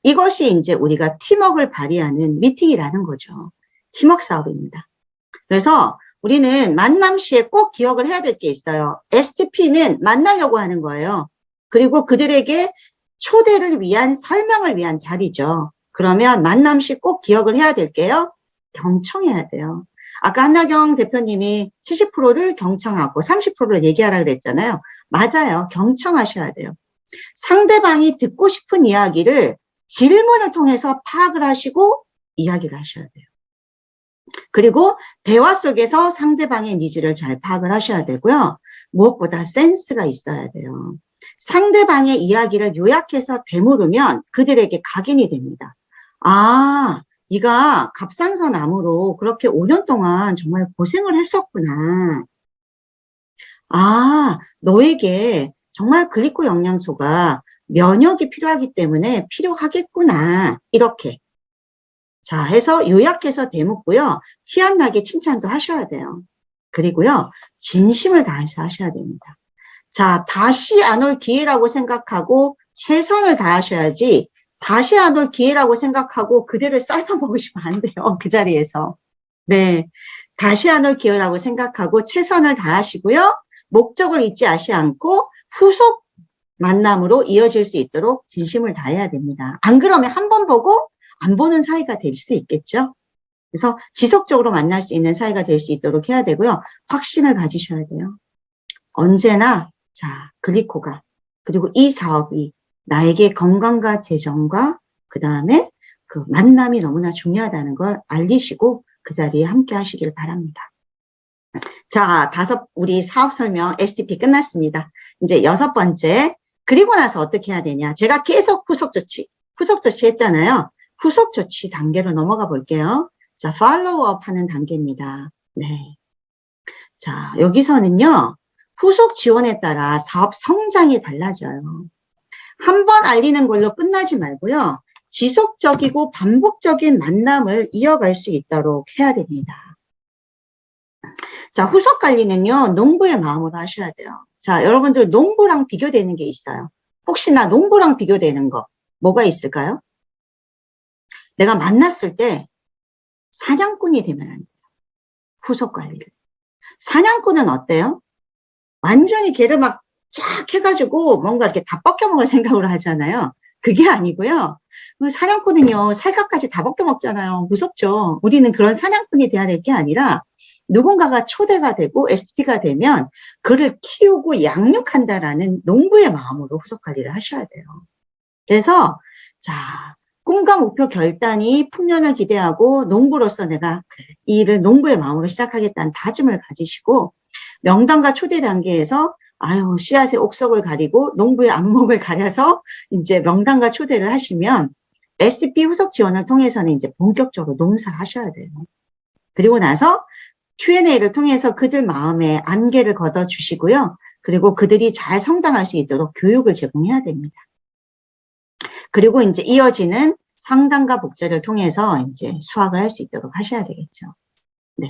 Speaker 2: 이것이 이제 우리가 팀워크를 발휘하는 미팅이라는 거죠. 팀워크 사업입니다. 그래서 우리는 만남 시에 꼭 기억을 해야 될 게 있어요. STP는 만나려고 하는 거예요. 그리고 그들에게 초대를 위한 설명을 위한 자리죠. 그러면 만남 시 꼭 기억을 해야 될 게요. 경청해야 돼요. 아까 한나경 대표님이 70%를 경청하고 30%를 얘기하라 그랬잖아요. 맞아요. 경청하셔야 돼요. 상대방이 듣고 싶은 이야기를 질문을 통해서 파악을 하시고 이야기를 하셔야 돼요. 그리고 대화 속에서 상대방의 니즈를 잘 파악을 하셔야 되고요. 무엇보다 센스가 있어야 돼요. 상대방의 이야기를 요약해서 되물으면 그들에게 각인이 됩니다. 아, 네가 갑상선 암으로 그렇게 5년 동안 정말 고생을 했었구나. 아, 너에게 정말 글리코 영양소가 면역이 필요하기 때문에 필요하겠구나. 이렇게. 자, 해서 요약해서 되묻고요. 티 안 나게 칭찬도 하셔야 돼요. 그리고요, 진심을 다해서 하셔야 됩니다. 자, 다시 안 올 기회라고 생각하고 최선을 다하셔야지 다시 안 올 기회라고 생각하고 그대를 삶아먹으시면 안 돼요. 그 자리에서. 네. 다시 안 올 기회라고 생각하고 최선을 다하시고요. 목적을 잊지 않고 후속 만남으로 이어질 수 있도록 진심을 다해야 됩니다. 안 그러면 한 번 보고 안 보는 사이가 될 수 있겠죠. 그래서 지속적으로 만날 수 있는 사이가 될 수 있도록 해야 되고요. 확신을 가지셔야 돼요. 언제나 자 글리코가 그리고 이 사업이 나에게 건강과 재정과 그 다음에 그 만남이 너무나 중요하다는 걸 알리시고 그 자리에 함께 하시길 바랍니다. 자, 우리 사업 설명 STP 끝났습니다. 이제 6번째 그리고 나서 어떻게 해야 되냐. 제가 계속 후속 조치 했잖아요. 후속 조치 단계로 넘어가 볼게요. 자, 팔로우업 하는 단계입니다. 네. 자, 여기서는요. 후속 지원에 따라 사업 성장이 달라져요. 한 번 알리는 걸로 끝나지 말고요. 지속적이고 반복적인 만남을 이어갈 수 있도록 해야 됩니다. 자, 후속 관리는요. 농부의 마음으로 하셔야 돼요. 자, 여러분들 농부랑 비교되는 게 있어요. 혹시나 농부랑 비교되는 거 뭐가 있을까요? 내가 만났을 때 사냥꾼이 되면 안 돼요. 후속 관리를. 사냥꾼은 어때요? 완전히 걔를 막 쫙 해가지고 뭔가 이렇게 다 뻗겨먹을 생각으로 하잖아요. 그게 아니고요. 사냥꾼은요, 살갗까지 다 벗겨먹잖아요. 무섭죠. 우리는 그런 사냥꾼이 돼야 될 게 아니라 누군가가 초대가 되고 STP가 되면 그를 키우고 양육한다라는 농부의 마음으로 후속 관리를 하셔야 돼요. 그래서 자, 꿈과 목표 결단이 풍년을 기대하고 농부로서 내가 이 일을 농부의 마음으로 시작하겠다는 다짐을 가지시고 명단과 초대 단계에서 씨앗의 옥석을 가리고 농부의 안목을 가려서 이제 명단과 초대를 하시면 STP 후속 지원을 통해서는 이제 본격적으로 농사하셔야 돼요. 그리고 나서 Q&A를 통해서 그들 마음에 안개를 걷어주시고요. 그리고 그들이 잘 성장할 수 있도록 교육을 제공해야 됩니다. 그리고 이제 이어지는 상담과 복제를 통해서 이제 수확을 할 수 있도록 하셔야 되겠죠. 네.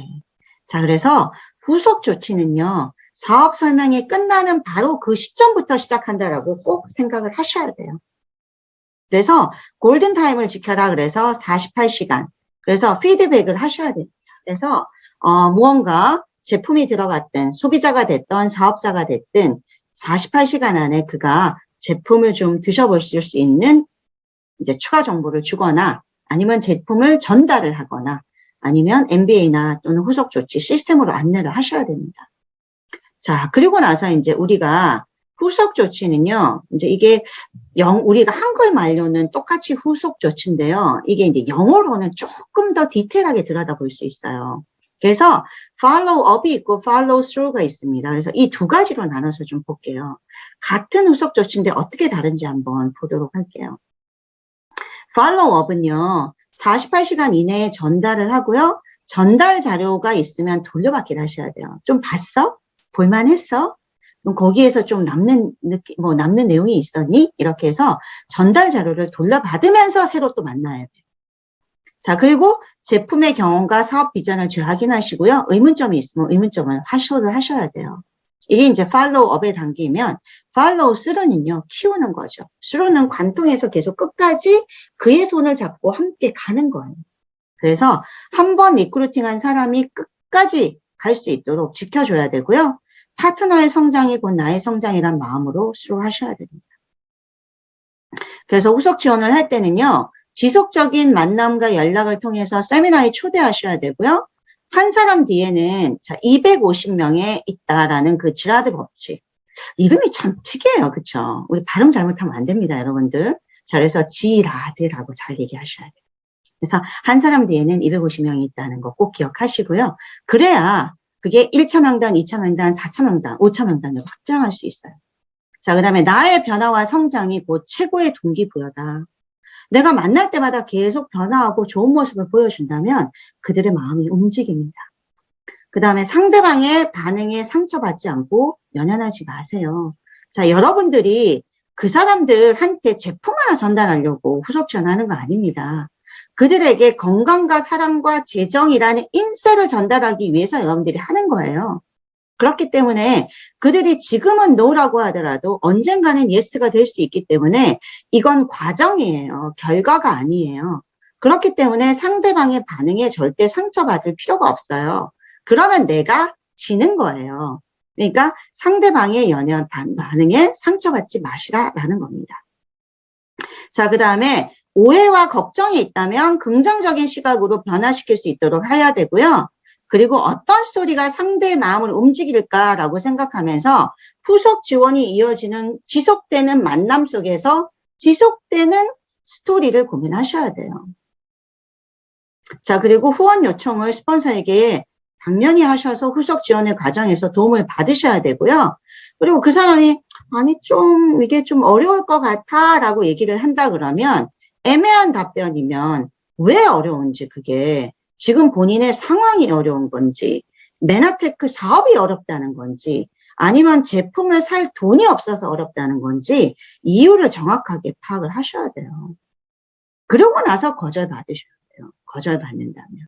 Speaker 2: 자, 그래서 후속 조치는요, 사업 설명이 끝나는 바로 그 시점부터 시작한다라고 꼭 생각을 하셔야 돼요. 그래서 골든타임을 지켜라 그래서 48시간. 그래서 피드백을 하셔야 됩니다. 그래서 무언가 제품이 들어갔든 소비자가 됐든 사업자가 됐든 48시간 안에 그가 제품을 좀 드셔보실 수 있는 이제 추가 정보를 주거나 아니면 제품을 전달을 하거나 아니면 MBA나 또는 후속 조치 시스템으로 안내를 하셔야 됩니다. 자, 그리고 나서 이제 우리가 후속 조치는요, 이제 이게 우리가 한글 말로는 똑같이 후속 조치인데요. 이게 이제 영어로는 조금 더 디테일하게 들여다볼 수 있어요. 그래서 follow up이 있고 follow through가 있습니다. 그래서 이 두 가지로 나눠서 좀 볼게요. 같은 후속 조치인데 어떻게 다른지 한번 보도록 할게요. follow up은요, 48시간 이내에 전달을 하고요. 전달 자료가 있으면 돌려받기를 하셔야 돼요. 좀 봤어? 볼만했어? 그럼 거기에서 좀 남는 내용이 있었니? 이렇게 해서 전달 자료를 돌려받으면서 새로 또 만나야 돼요. 자, 그리고 제품의 경험과 사업 비전을 재확인하시고요. 의문점이 있으면 의문점을 하셔야 돼요. 이게 이제 팔로우업의 단계이면 팔로우 스루는요, 키우는 거죠. 스루는 관통해서 계속 끝까지 그의 손을 잡고 함께 가는 거예요. 그래서 한 번 리크루팅한 사람이 끝까지 갈 수 있도록 지켜줘야 되고요. 파트너의 성장이 곧 나의 성장이란 마음으로 스루 하셔야 됩니다. 그래서 후속 지원을 할 때는요, 지속적인 만남과 연락을 통해서 세미나에 초대하셔야 되고요. 한 사람 뒤에는 250명에 있다라는 그 지라드 법칙. 이름이 참 특이해요. 그쵸? 우리 발음 잘못하면 안 됩니다, 여러분들. 자, 그래서 지라드라고 잘 얘기하셔야 돼요. 그래서 한 사람 뒤에는 250명이 있다는 거 꼭 기억하시고요. 그래야 그게 1차 명단, 2차 명단, 4차 명단, 5차 명단으로 확장할 수 있어요. 자, 그 다음에 나의 변화와 성장이 곧 최고의 동기부여다. 내가 만날 때마다 계속 변화하고 좋은 모습을 보여준다면 그들의 마음이 움직입니다. 그 다음에 상대방의 반응에 상처받지 않고 연연하지 마세요. 자, 여러분들이 그 사람들한테 제품 하나 전달하려고 후속 지원하는 거 아닙니다. 그들에게 건강과 사랑과 재정이라는 인셀을 전달하기 위해서 여러분들이 하는 거예요. 그렇기 때문에 그들이 지금은 no라고 하더라도 언젠가는 yes가 될 수 있기 때문에 이건 과정이에요. 결과가 아니에요. 그렇기 때문에 상대방의 반응에 절대 상처받을 필요가 없어요. 그러면 내가 지는 거예요. 그러니까 상대방의 반응에 상처받지 마시라라는 겁니다. 자, 그 다음에 오해와 걱정이 있다면 긍정적인 시각으로 변화시킬 수 있도록 해야 되고요. 그리고 어떤 스토리가 상대의 마음을 움직일까라고 생각하면서 후속 지원이 이어지는 지속되는 만남 속에서 지속되는 스토리를 고민하셔야 돼요. 자, 그리고 후원 요청을 스폰서에게 당연히 하셔서 후속 지원의 과정에서 도움을 받으셔야 되고요. 그리고 그 사람이 아니 이게 좀 어려울 것 같아 라고 얘기를 한다 그러면 애매한 답변이면 왜 어려운지 그게 지금 본인의 상황이 어려운 건지 메나테크 사업이 어렵다는 건지 아니면 제품을 살 돈이 없어서 어렵다는 건지 이유를 정확하게 파악을 하셔야 돼요. 그러고 나서 거절 받으셔야 돼요. 거절 받는다면.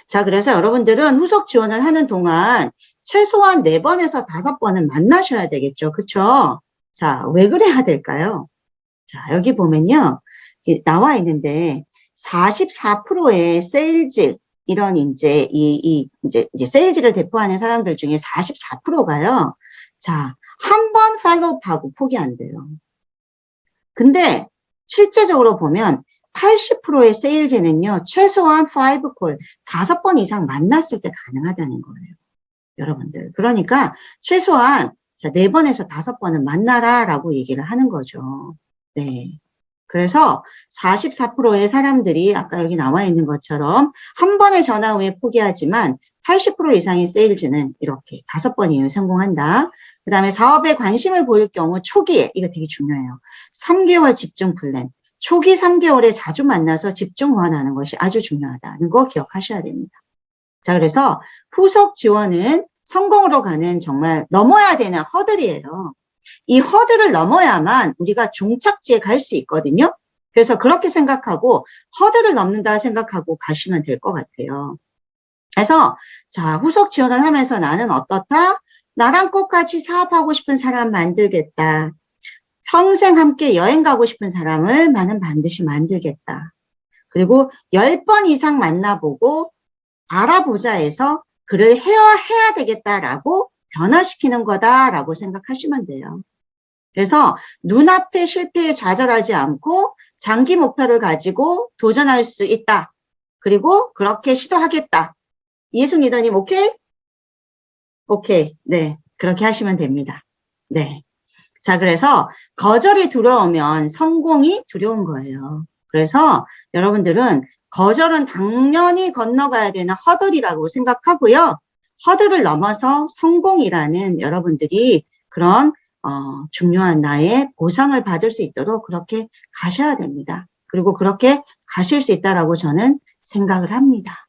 Speaker 2: 자, 그래서 여러분들은 후속 지원을 하는 동안 최소한 4번에서 5번은 만나셔야 되겠죠. 그쵸? 자, 왜 그래야 될까요? 자, 여기 보면요. 나와 있는데 44%의 세일즈, 이런 이제 세일즈를 대표하는 사람들 중에 44%가요. 자, 한 번 팔로우하고 포기 안 돼요. 근데 실제적으로 보면 80%의 세일즈는요, 최소한 5콜, 5번 이상 만났을 때 가능하다는 거예요. 여러분들. 그러니까 최소한 4번에서 5번은 만나라 라고 얘기를 하는 거죠. 네. 그래서 44%의 사람들이 아까 여기 나와 있는 것처럼 한 번의 전화 후에 포기하지만 80% 이상의 세일즈는 이렇게 5번 이후에 성공한다. 그 다음에 사업에 관심을 보일 경우 초기에, 이거 되게 중요해요. 3개월 집중 플랜. 초기 3개월에 자주 만나서 집중 후원하는 것이 아주 중요하다는 거 기억하셔야 됩니다. 자, 그래서 후속 지원은 성공으로 가는 정말 넘어야 되는 허들이에요. 이 허들을 넘어야만 우리가 종착지에 갈 수 있거든요. 그래서 그렇게 생각하고 허들을 넘는다 생각하고 가시면 될 것 같아요. 그래서 자, 후속 지원을 하면서 나는 어떻다? 나랑 꼭 같이 사업하고 싶은 사람 만들겠다. 평생 함께 여행 가고 싶은 사람을 나는 반드시 만들겠다. 그리고 10번 이상 만나보고 알아보자 해서 그를 해야 되겠다라고 변화시키는 거다라고 생각하시면 돼요. 그래서 눈앞의 실패에 좌절하지 않고 장기 목표를 가지고 도전할 수 있다. 그리고 그렇게 시도하겠다. 예수 리더님 오케이? 오케이. 네. 그렇게 하시면 됩니다. 네. 자, 그래서 거절이 들어오면 성공이 두려운 거예요. 그래서 여러분들은 거절은 당연히 건너가야 되는 허들이라고 생각하고요. 허들을 넘어서 성공이라는 여러분들이 그런 중요한 나의 보상을 받을 수 있도록 그렇게 가셔야 됩니다. 그리고 그렇게 가실 수 있다라고 저는 생각을 합니다.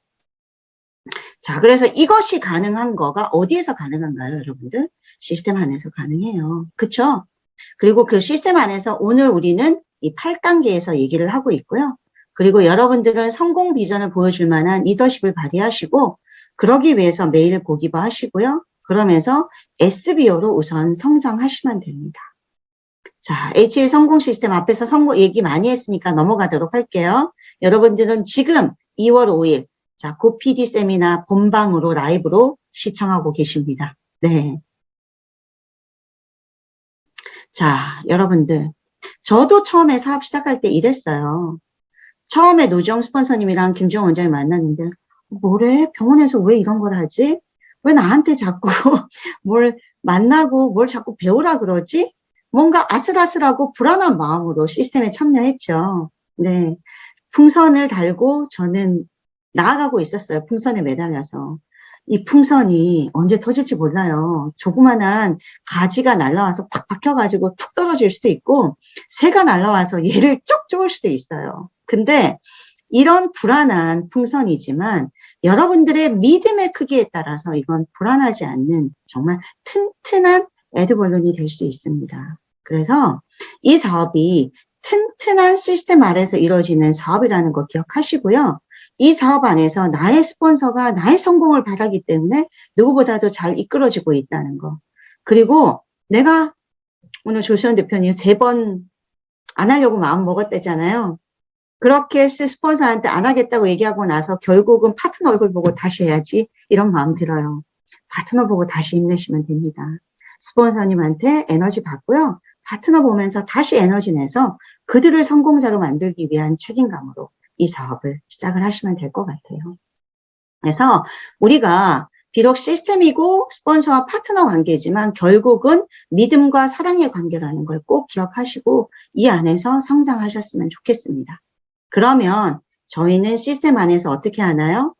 Speaker 2: 자, 그래서 이것이 가능한 거가 어디에서 가능한가요, 여러분들? 시스템 안에서 가능해요. 그쵸? 그리고 그 시스템 안에서 오늘 우리는 이 8단계에서 얘기를 하고 있고요. 그리고 여러분들은 성공 비전을 보여줄 만한 리더십을 발휘하시고, 그러기 위해서 매일 고기바 하시고요. 그러면서 SBO로 우선 성장하시면 됩니다. 자, HL 성공 시스템 앞에서 성공 얘기 많이 했으니까 넘어가도록 할게요. 여러분들은 지금 2월 5일, 자, 고PD 세미나 본방으로 라이브로 시청하고 계십니다. 네. 자, 여러분들. 저도 처음에 사업 시작할 때 이랬어요. 처음에 노지영 스폰서님이랑 김지영 원장님 만났는데, 뭐래? 병원에서 왜 이런 걸 하지? 왜 나한테 자꾸 뭘 만나고 뭘 자꾸 배우라 그러지? 뭔가 아슬아슬하고 불안한 마음으로 시스템에 참여했죠. 네. 풍선을 달고 저는 나아가고 있었어요. 풍선에 매달려서. 이 풍선이 언제 터질지 몰라요. 조그만한 가지가 날라와서 팍 박혀가지고 툭 떨어질 수도 있고, 새가 날라와서 얘를 쭉 쪼을 수도 있어요. 근데 이런 불안한 풍선이지만 여러분들의 믿음의 크기에 따라서 이건 불안하지 않는 정말 튼튼한 에드벌룬이 될 수 있습니다. 그래서 이 사업이 튼튼한 시스템 아래서 이루어지는 사업이라는 거 기억하시고요. 이 사업 안에서 나의 스폰서가 나의 성공을 바라기 때문에 누구보다도 잘 이끌어지고 있다는 거. 그리고 내가 오늘 조시원 대표님 3번 안 하려고 마음 먹었대잖아요. 그렇게 스폰서한테 안 하겠다고 얘기하고 나서 결국은 파트너 얼굴 보고 다시 해야지 이런 마음 들어요. 파트너 보고 다시 힘내시면 됩니다. 스폰서님한테 에너지 받고요. 파트너 보면서 다시 에너지 내서 그들을 성공자로 만들기 위한 책임감으로 이 사업을 시작을 하시면 될 것 같아요. 그래서 우리가 비록 시스템이고 스폰서와 파트너 관계지만 결국은 믿음과 사랑의 관계라는 걸 꼭 기억하시고 이 안에서 성장하셨으면 좋겠습니다. 그러면 저희는 시스템 안에서 어떻게 하나요?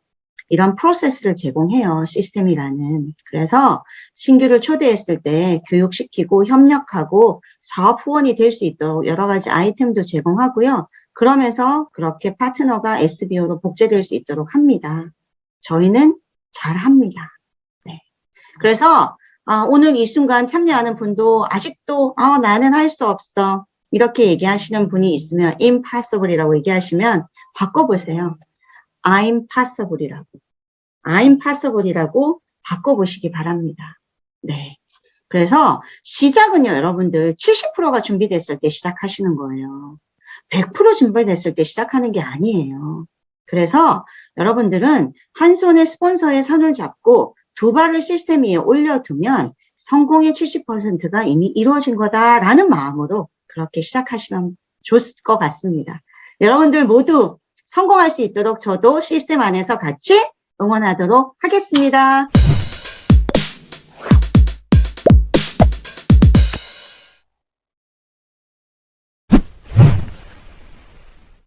Speaker 2: 이런 프로세스를 제공해요. 시스템이라는. 그래서 신규를 초대했을 때 교육시키고 협력하고 사업 후원이 될 수 있도록 여러 가지 아이템도 제공하고요. 그러면서 그렇게 파트너가 SBO로 복제될 수 있도록 합니다. 저희는 잘합니다. 네. 그래서 오늘 이 순간 참여하는 분도 아직도 나는 할 수 없어. 이렇게 얘기하시는 분이 있으면 impossible이라고 얘기하시면 바꿔보세요. I'm possible이라고. I'm possible이라고 바꿔보시기 바랍니다. 네. 그래서 시작은요, 여러분들 70%가 준비됐을 때 시작하시는 거예요. 100% 준비됐을 때 시작하는 게 아니에요. 그래서 여러분들은 한 손에 스폰서의 선을 잡고 두 발을 시스템 위에 올려두면 성공의 70%가 이미 이루어진 거다라는 마음으로 그렇게 시작하시면 좋을 것 같습니다. 여러분들 모두 성공할 수 있도록 저도 시스템 안에서 같이 응원하도록 하겠습니다.